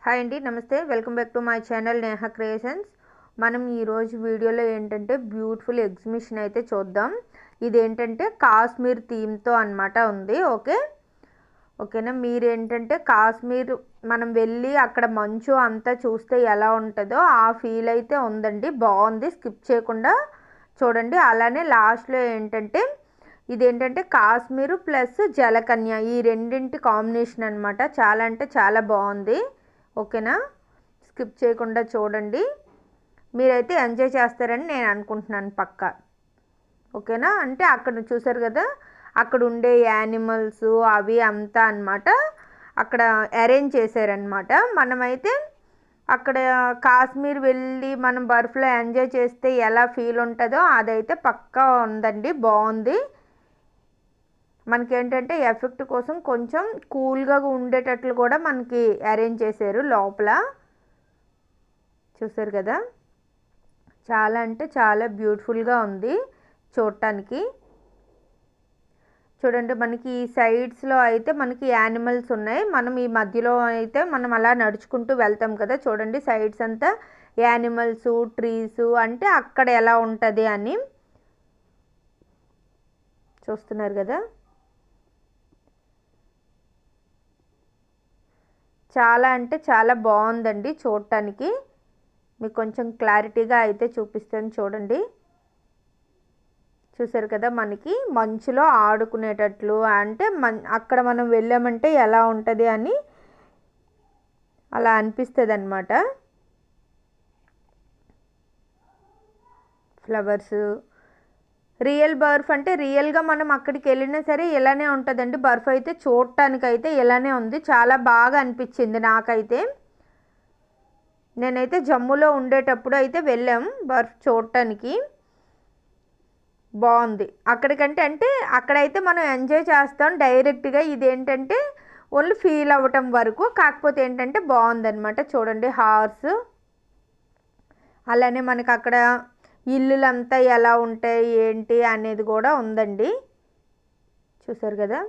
Hi అండి, నమస్తే. Welcome back to my channel Neha creations. మనం ఈరోజు వీడియోలో ఏంటంటే బ్యూటిఫుల్ ఎగ్జిబిషన్ అయితే చూద్దాం. ఇదేంటంటే కాశ్మీర్ థీమ్తో అనమాట ఉంది. ఓకేనా. మీరేంటంటే కాశ్మీర్ మనం వెళ్ళి అక్కడ మంచు అంతా చూస్తే ఎలా ఉంటుందో ఆ ఫీల్ అయితే ఉందండి. బాగుంది, స్కిప్ చేయకుండా చూడండి. అలానే లాస్ట్లో ఏంటంటే ఇదేంటంటే కాశ్మీర్ ప్లస్ జలకన్య ఈ రెండింటి కాంబినేషన్ అనమాట. చాలా అంటే చాలా బాగుంది. ఓకేనా, స్కిప్ చేయకుండా చూడండి. మీరైతే ఎంజాయ్ చేస్తారని నేను అనుకుంటున్నాను పక్కా. ఓకేనా. అంటే అక్కడ చూసారు కదా, అక్కడ ఉండే యానిమల్స్ అవి అంతా అన్నమాట అక్కడ అరేంజ్ చేశారనమాట. మనమైతే అక్కడ కాశ్మీర్ వెళ్ళి మనం బర్ఫ్లో ఎంజాయ్ చేస్తే ఎలా ఫీల్ ఉంటుందో అదైతే పక్కా ఉందండి. బాగుంది. మనకేంటంటే ఎఫెక్ట్ కోసం కొంచెం కూల్గా ఉండేటట్లు కూడా మనకి అరేంజ్ చేశారు లోపల. చూసారు కదా, చాలా అంటే చాలా బ్యూటిఫుల్గా ఉంది చూడటానికి. చూడండి, మనకి ఈ సైడ్స్లో అయితే మనకి యానిమల్స్ ఉన్నాయి. మనం ఈ మధ్యలో అయితే మనం అలా నడుచుకుంటూ వెళ్తాం కదా. చూడండి, సైడ్స్ అంతా యానిమల్స్, ట్రీస్, అంటే అక్కడ ఎలా ఉంటుంది అని చూస్తున్నారు కదా. చాలా అంటే చాలా బాగుందండి చూడటానికి. మీకు కొంచెం క్లారిటీగా అయితే చూపిస్తాను చూడండి. చూసారు కదా, మనకి మంచులో ఆడుకునేటట్లు, అంటే అక్కడ మనం వెళ్ళామంటే ఎలా ఉంటుంది అని అలా అనిపిస్తుంది అన్నమాట. ఫ్లవర్స్, రియల్ బర్ఫ్ అంటే రియల్గా మనం అక్కడికి వెళ్ళినా సరే ఇలానే ఉంటుందండి. బర్ఫ్ అయితే చూడటానికి అయితే ఇలానే ఉంది. చాలా బాగా అనిపించింది నాకైతే. నేనైతే జమ్మూలో ఉండేటప్పుడు అయితే వెళ్ళాం బర్ఫ్ చూడటానికి. బాగుంది. అక్కడికంటే అంటే అక్కడైతే మనం ఎంజాయ్ చేస్తాం డైరెక్ట్గా. ఇదేంటంటే ఓన్లీ ఫీల్ అవ్వటం వరకు. కాకపోతే ఏంటంటే బాగుందన్నమాట. చూడండి, హార్స్, అలానే మనకు అక్కడ ఇల్లులంతా ఎలా ఉంటాయి ఏంటి అనేది కూడా ఉందండి. చూసారు కదా,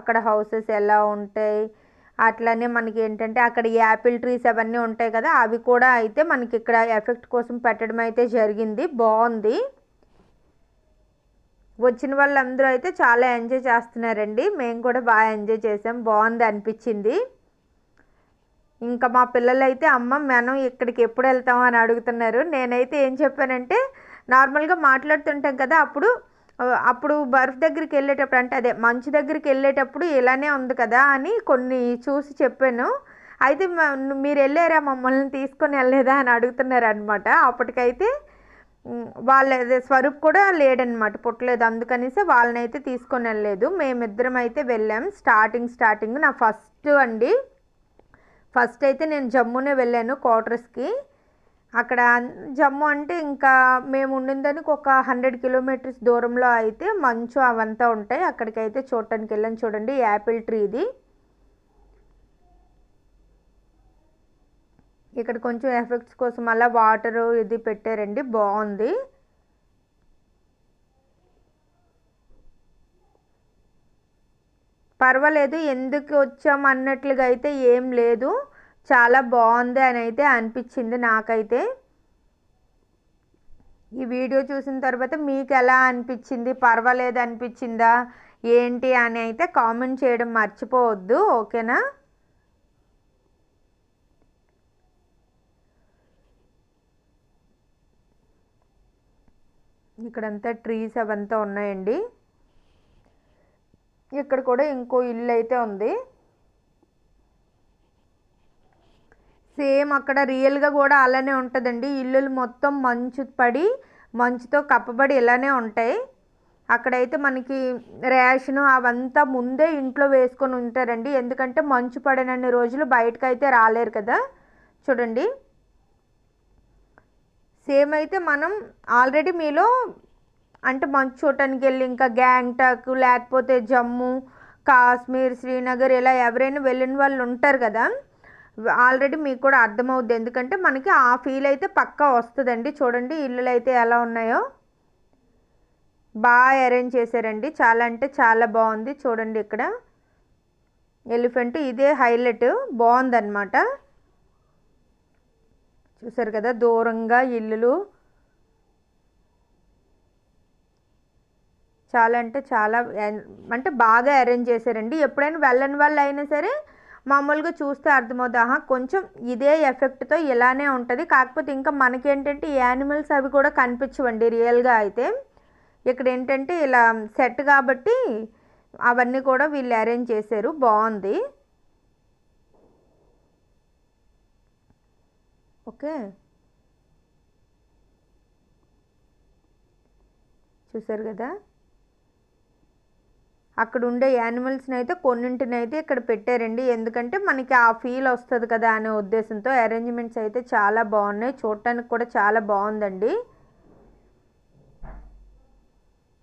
అక్కడ హౌసెస్ ఎలా ఉంటాయి. అట్లనే మనకి ఏంటంటే అక్కడ యాపిల్ ట్రీస్ అవన్నీ ఉంటాయి కదా, అవి కూడా అయితే మనకి ఇక్కడ ఎఫెక్ట్ కోసం పెట్టడం అయితే జరిగింది. బాగుంది. వచ్చిన వాళ్ళందరూ అయితే చాలా ఎంజాయ్ చేస్తున్నారండి. మేము కూడా బాగా ఎంజాయ్ చేసాం. బాగుంది అనిపించింది. ఇంకా మా పిల్లలు అయితే అమ్మ మనం ఇక్కడికి ఎప్పుడు వెళ్తాం అని అడుగుతున్నారు. నేనైతే ఏం చెప్పానంటే నార్మల్గా మాట్లాడుతుంటాం కదా, అప్పుడు బర్ఫ్ దగ్గరికి వెళ్ళేటప్పుడు, అంటే అదే మంచు దగ్గరికి వెళ్ళేటప్పుడు ఇలానే ఉంది కదా అని కొన్ని చూసి చెప్పాను. అయితే మీరు వెళ్ళారా, మమ్మల్ని తీసుకొని వెళ్ళలేదా అని అడుగుతున్నారు అనమాట. అప్పటికైతే వాళ్ళ స్వరూప్ కూడా లేడనమాట, పుట్టలేదు. అందుకనేసి వాళ్ళని అయితే తీసుకొని వెళ్ళలేదు. మేమిద్దరం అయితే వెళ్ళాం. స్టార్టింగ్ నా ఫస్ట్ అయితే నేను జమ్మూనే వెళ్ళాను క్వార్టర్స్కి. అక్కడ జమ్మూ అంటే ఇంకా మేము ఉండిందానికి ఒక 100 కిలోమీటర్స్ దూరంలో అయితే మంచు అవంతా ఉంటాయి. అక్కడికైతే చూడటానికి వెళ్ళాను. చూడండి, యాపిల్ ట్రీ ఇది. ఇక్కడ కొంచెం ఎఫెక్ట్స్ కోసం అలా వాటర్ ఇది పెట్టారండి. బాగుంది. పర్వాలేదు, ఎందుకు వచ్చాం అన్నట్లుగా అయితే ఏం లేదు. చాలా బాగుంది అని అయితే అనిపించింది నాకైతే. ఈ వీడియో చూసిన తర్వాత మీకు ఎలా అనిపించింది, పర్వాలేదు అనిపించిందా ఏంటి అని అయితే కామెంట్ చేయడం మర్చిపోవద్దు. ఓకేనా. ఇక్కడంతా ట్రీస్ అవంతా ఉన్నాయండి. ఇక్కడ కూడా ఇంకో ఇల్లు అయితే ఉంది. సేమ్ అక్కడ రియల్గా కూడా అలానే ఉంటుందండి. ఇల్లులు మొత్తం మంచుతో కప్పబడి ఇలానే ఉంటాయి. అక్కడైతే మనకి రేషను అవంతా ముందే ఇంట్లో వేసుకొని ఉంటారండి. ఎందుకంటే మంచు పడినన్ని రోజులు బయటకు అయితే రాలేరు కదా. చూడండి, సేమ్ అయితే మనం ఆల్రెడీ మీలో అంటే మంచు చూడటానికి వెళ్ళి ఇంకా గ్యాంగ్టాక్ లేకపోతే జమ్మూ, కాశ్మీర్, శ్రీనగర్ ఇలా ఎవరైనా వెళ్ళిన వాళ్ళు ఉంటారు కదా, ఆల్రెడీ మీకు కూడా అర్థమవుద్ది. ఎందుకంటే మనకి ఆ ఫీల్ అయితే పక్కా వస్తుందండి. చూడండి, ఇల్లులు అయితే ఎలా ఉన్నాయో. బాగా అరేంజ్ చేశారండి, చాలా అంటే చాలా బాగుంది. చూడండి ఇక్కడ ఎలిఫెంట్, ఇదే హైలైట్, బాగుందన్నమాట. చూసారు కదా దూరంగా ఇల్లులు, చాలా అంటే చాలా అంటే బాగా అరేంజ్ చేశారండి. ఎప్పుడైనా వెళ్ళని వాళ్ళు అయినా సరే మామూలుగా చూస్తే అర్థమవుతుంది, కొంచెం ఇదే ఎఫెక్ట్తో ఇలానే ఉంటుంది. కాకపోతే ఇంకా మనకేంటంటే ఈ యానిమల్స్ అవి కూడా కనిపించవండి రియల్గా అయితే. ఇక్కడ ఏంటంటే ఇలా సెట్ కాబట్టి అవన్నీ కూడా వీళ్ళు అరేంజ్ చేశారు, బాగుంది. ఓకే, చూసారు కదా అక్కడ ఉండే యానిమల్స్ని అయితే కొన్నింటిని అయితే ఇక్కడ పెట్టారండి, ఎందుకంటే మనకి ఆ ఫీల్ వస్తుంది కదా అనే ఉద్దేశంతో. అరేంజ్మెంట్స్ అయితే చాలా బాగున్నాయి, చూడటానికి కూడా చాలా బాగుందండి.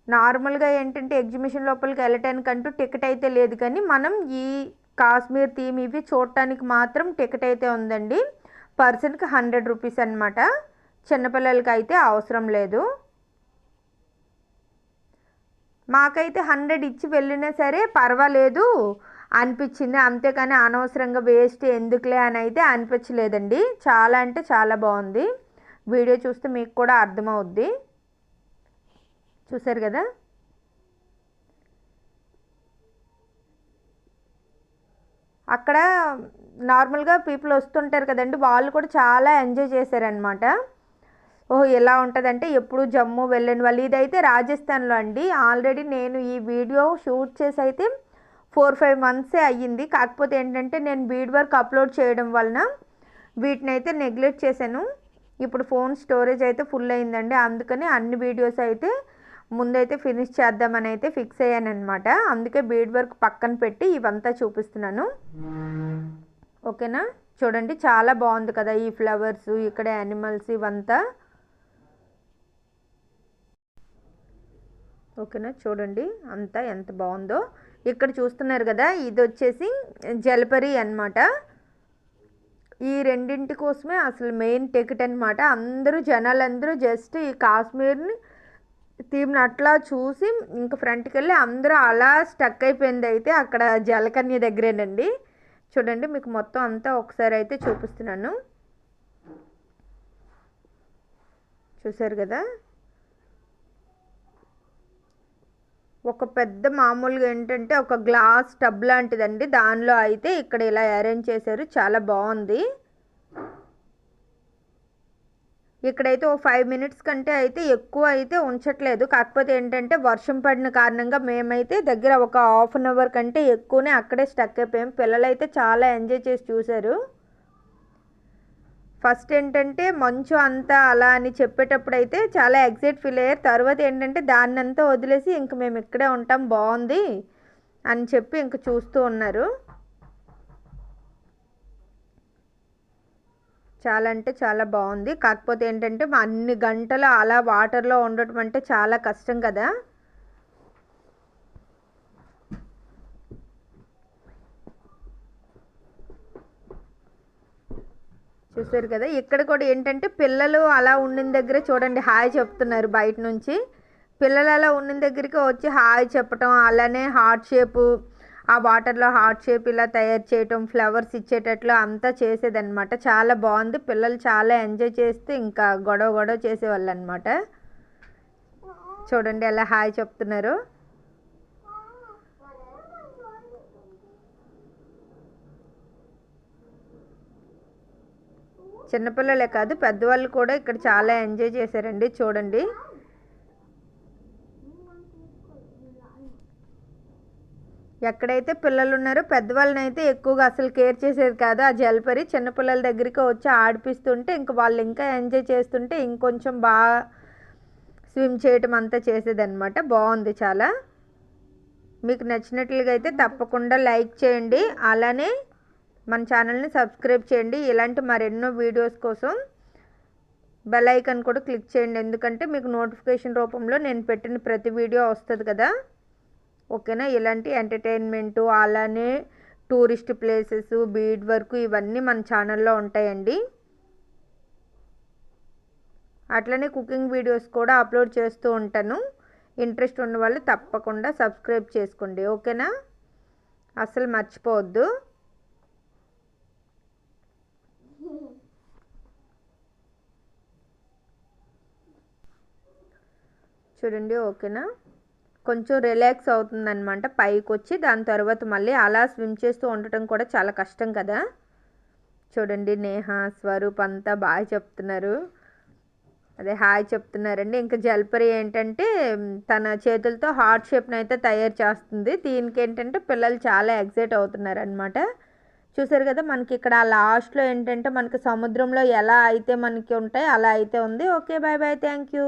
నార్మల్గా ఏంటంటే ఎగ్జిబిషన్ లోపలికి వెళ్ళటానికంటూ టికెట్ అయితే లేదు, కానీ మనం ఈ కాశ్మీర్ థీమ్ ఇవి చూడటానికి మాత్రం టికెట్ అయితే ఉందండి. పర్సన్కి 100 రూపీస్ అనమాట. చిన్నపిల్లలకి అయితే అవసరం లేదు. మాకైతే 100 ఇచ్చి వెళ్ళినా సరే పర్వాలేదు అనిపించింది, అంతేకాని అనవసరంగా వేస్ట్ ఎందుకులే అని అయితే అనిపించలేదండి. చాలా అంటే చాలా బాగుంది. వీడియో చూస్తే మీకు కూడా అర్థమవుద్ది. చూసారు కదా అక్కడ నార్మల్గా పీపుల్ వస్తుంటారు కదండి, వాళ్ళు కూడా చాలా ఎంజాయ్ చేశారనమాట. ఓహో ఎలా ఉంటుందంటే ఎప్పుడు జమ్మూ వెళ్ళని వాళ్ళు. ఇదైతే రాజస్థాన్లో అండి. ఆల్రెడీ నేను ఈ వీడియో షూట్ చేసి అయితే 4-5 మంత్సే అయ్యింది. కాకపోతే ఏంటంటే నేను బీడ్ వర్క్ అప్లోడ్ చేయడం వలన వీటిని అయితే నెగ్లెక్ట్ చేశాను. ఇప్పుడు ఫోన్ స్టోరేజ్ అయితే ఫుల్ అయిందండి, అందుకని అన్ని వీడియోస్ అయితే ముందైతే ఫినిష్ చేద్దామని అయితే ఫిక్స్ అయ్యాను అనమాట. అందుకే బీడ్ వర్క్ పక్కన పెట్టి ఇవంతా చూపిస్తున్నాను. ఓకేనా, చూడండి చాలా బాగుంది కదా ఈ ఫ్లవర్స్, ఇక్కడ యానిమల్స్ ఇవంతా. ఓకేనా, చూడండి అంతా ఎంత బాగుందో. ఇక్కడ చూస్తున్నారు కదా ఇది వచ్చేసి జలపరి అనమాట. ఈ రెండింటి కోసమే అసలు మెయిన్ టికెట్ అనమాట. అందరూ జనాలందరూ జస్ట్ ఈ కాశ్మీర్ని థీమ్ని అట్లా చూసి ఇంక ఫ్రంట్కి వెళ్ళి అందరూ అలా స్టక్ అయిపోయింది అయితే అక్కడ జలకన్య దగ్గరేనండి. చూడండి మీకు మొత్తం అంతా ఒకసారి అయితే చూపిస్తున్నాను. చూసారు కదా ఒక పెద్ద మామూలుగా ఏంటంటే ఒక గ్లాస్ టబ్ లాంటిదండి, దానిలో అయితే ఇక్కడ ఇలా అరేంజ్ చేశారు, చాలా బాగుంది. ఇక్కడైతే ఓ 5 మినిట్స్ కంటే అయితే ఎక్కువ అయితే ఉంచట్లేదు. కాకపోతే ఏంటంటే వర్షం పడిన కారణంగా మేమైతే దగ్గర ఒక 1/2 అవర్ కంటే ఎక్కువనే అక్కడే స్టక్ అయిపోయాం. పిల్లలైతే చాలా ఎంజాయ్ చేసి చూశారు. ఫస్ట్ ఏంటంటే మంచు అంతా అలా అని చెప్పేటప్పుడు అయితే చాలా ఎగ్జైట్ ఫీల్ అయ్యారు. తర్వాత ఏంటంటే దాన్నంతా వదిలేసి ఇంక మేము ఇక్కడే ఉంటాం బాగుంది అని చెప్పి ఇంక చూస్తూ ఉన్నారు. చాలా అంటే చాలా బాగుంది. కాకపోతే ఏంటంటే అన్ని గంటలు అలా వాటర్లో ఉండటం అంటే చాలా కష్టం కదా. చూసారు కదా ఇక్కడ కూడా ఏంటంటే పిల్లలు అలా ఉండిన దగ్గర చూడండి హాయ్ చెప్తున్నారు బయట నుంచి. పిల్లలు అలా ఉండిన దగ్గరికి వచ్చి హాయ్ చెప్పటం, అలానే హార్ట్ షేపు ఆ వాటర్లో హార్ట్ షేప్ ఇలా తయారు చేయటం, ఫ్లవర్స్ ఇచ్చేటట్లు అంతా చేసేదన్నమాట. చాలా బాగుంది. పిల్లలు చాలా ఎంజాయ్ చేస్తే ఇంకా గొడవ చేసేవాళ్ళు అనమాట. చూడండి అలా హాయ్ చెప్తున్నారు. చిన్నపిల్లలే కాదు పెద్దవాళ్ళు కూడా ఇక్కడ చాలా ఎంజాయ్ చేశారండి. చూడండి ఎక్కడైతే పిల్లలు ఉన్నారో పెద్దవాళ్ళని అయితే ఎక్కువగా అసలు కేర్ చేసేది కాదు. ఆ జలపరి చిన్నపిల్లల దగ్గరికి వచ్చి ఆడిపిస్తుంటే ఇంక వాళ్ళు ఇంకా ఎంజాయ్ చేస్తుంటే ఇంకొంచెం బాగా స్విమ్ చేయటం అంతా చేసేదన్నమాట. బాగుంది చాలా. మీకు నచ్చినట్లుగా అయితే తప్పకుండా లైక్ చేయండి, అలానే మన ఛానల్ని సబ్స్క్రైబ్ చేయండి. ఇలాంటి మరెన్నో వీడియోస్ కోసం బెల్ ఐకాన్ కూడా క్లిక్ చేయండి, ఎందుకంటే మీకు నోటిఫికేషన్ రూపంలో నేను పెట్టిన ప్రతి వీడియో వస్తుంది కదా. ఓకేనా, ఇలాంటి ఎంటర్టైన్మెంటు అలానే టూరిస్ట్ ప్లేసెస్, బీడ్ వర్క్ ఇవన్నీ మన ఛానల్లో ఉంటాయండి. అట్లనే కుకింగ్ వీడియోస్ కూడా అప్లోడ్ చేస్తూ ఉంటాను. ఇంట్రెస్ట్ ఉన్న వాళ్ళు తప్పకుండా సబ్స్క్రైబ్ చేసుకోండి, ఓకేనా? అసలు మర్చిపోవద్దు. చూడండి, ఓకేనా? కొంచెం రిలాక్స్ అవుతుందన్నమాట పైకి వచ్చి. దాని తర్వాత మళ్ళీ అలా స్విమ్ చేస్తూ ఉండటం కూడా చాలా కష్టం కదా. చూడండి, నేహ, స్వరూప్ అంతా బాగా చెప్తున్నారు, అదే హాయ్ చెప్తున్నారండి. ఇంకా జల్పరి ఏంటంటే తన చేతులతో హార్ట్ షేప్ని అయితే తయారు చేస్తుంది. దీనికి ఏంటంటే పిల్లలు చాలా ఎక్సైట్ అవుతున్నారు అనమాట. చూసారు కదా, మనకి ఇక్కడ లాస్ట్లో ఏంటంటే మనకి సముద్రంలో ఎలా అయితే మనకి ఉంటాయి అలా అయితే ఉంది. Okay, bye bye, thank you.